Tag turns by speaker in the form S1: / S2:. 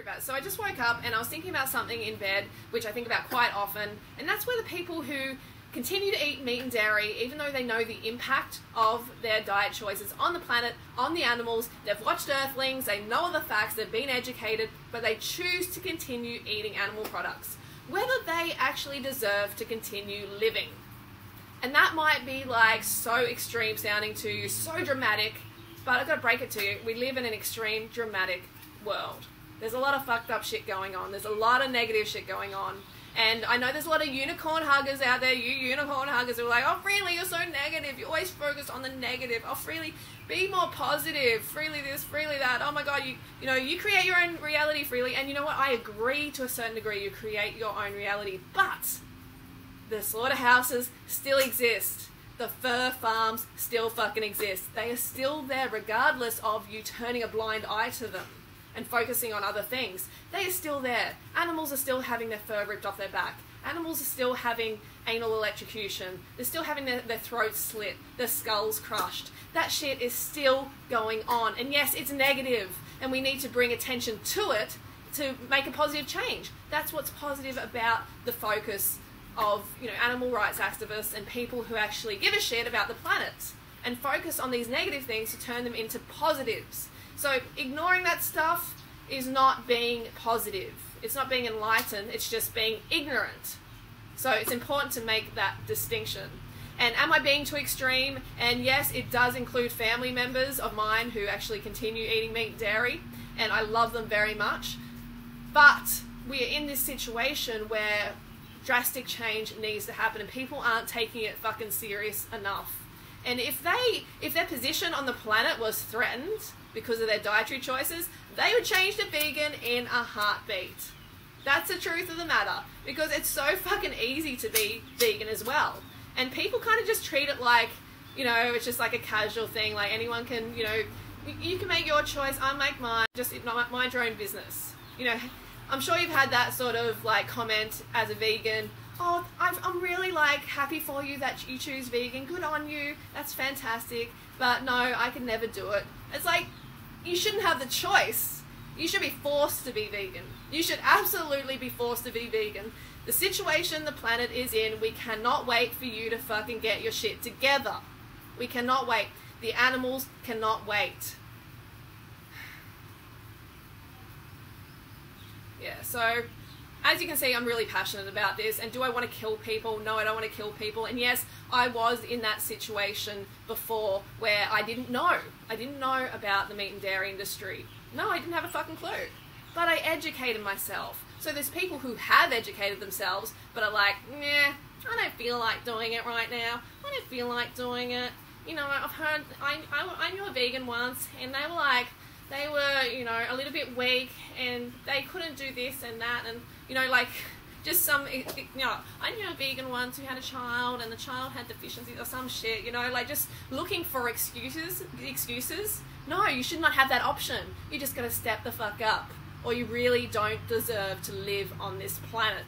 S1: about. So I just woke up and I was thinking about something in bed, which I think about quite often, and that's where the people who continue to eat meat and dairy, even though they know the impact of their diet choices on the planet, on the animals, they've watched Earthlings, they know all the facts, they've been educated, but they choose to continue eating animal products, whether they actually deserve to continue living. And that might be like so extreme sounding to you, so dramatic, but I've got to break it to you. We live in an extreme, dramatic world. There's a lot of fucked up shit going on. There's a lot of negative shit going on. And I know there's a lot of unicorn huggers out there, you unicorn huggers who are like, oh, Freelee, you're so negative. You always focus on the negative. Oh, Freelee, be more positive. Freelee this, Freelee that. Oh my God, you know, you create your own reality, Freelee. And you know what? I agree to a certain degree. You create your own reality. But the slaughterhouses still exist. The fur farms still fucking exist. They are still there regardless of you turning a blind eye to them and focusing on other things. They are still there. Animals are still having their fur ripped off their back. Animals are still having anal electrocution. They're still having their throats slit, their skulls crushed. That shit is still going on. And yes, it's negative, and we need to bring attention to it to make a positive change. That's what's positive about the focus of, you know, animal rights activists and people who actually give a shit about the planet and focus on these negative things to turn them into positives. So ignoring that stuff is not being positive. It's not being enlightened. It's just being ignorant. So it's important to make that distinction. And am I being too extreme? And yes, it does include family members of mine who actually continue eating meat and dairy, and I love them very much. But we are in this situation where drastic change needs to happen and people aren't taking it fucking serious enough. And if their position on the planet was threatened because of their dietary choices, they would change to vegan in a heartbeat. That's the truth of the matter, because it's so fucking easy to be vegan as well. And people kind of just treat it like, you know, it's just like a casual thing, like anyone can, you know, you can make your choice, I'll make mine, just mind your own business. You know, I'm sure you've had that sort of like comment as a vegan, oh, I'm really like happy for you that you choose vegan, good on you, that's fantastic, but no, I could never do it. It's like, you shouldn't have the choice. You should be forced to be vegan. You should absolutely be forced to be vegan. The situation the planet is in, we cannot wait for you to fucking get your shit together. We cannot wait. The animals cannot wait. Yeah, so as you can see, I'm really passionate about this. And do I want to kill people? No, I don't want to kill people. And yes, I was in that situation before where I didn't know. I didn't know about the meat and dairy industry. No, I didn't have a fucking clue. But I educated myself. So there's people who have educated themselves, but are like, nah, I don't feel like doing it right now. I don't feel like doing it. You know, I've heard, I knew a vegan once, and they were like, they were, you know, a little bit weak, and they couldn't do this and that, and, you know, like, just some, you know, I knew a vegan once who had a child, and the child had deficiencies or some shit, you know, like, just looking for excuses. No, you should not have that option. You just gotta step the fuck up, or you really don't deserve to live on this planet.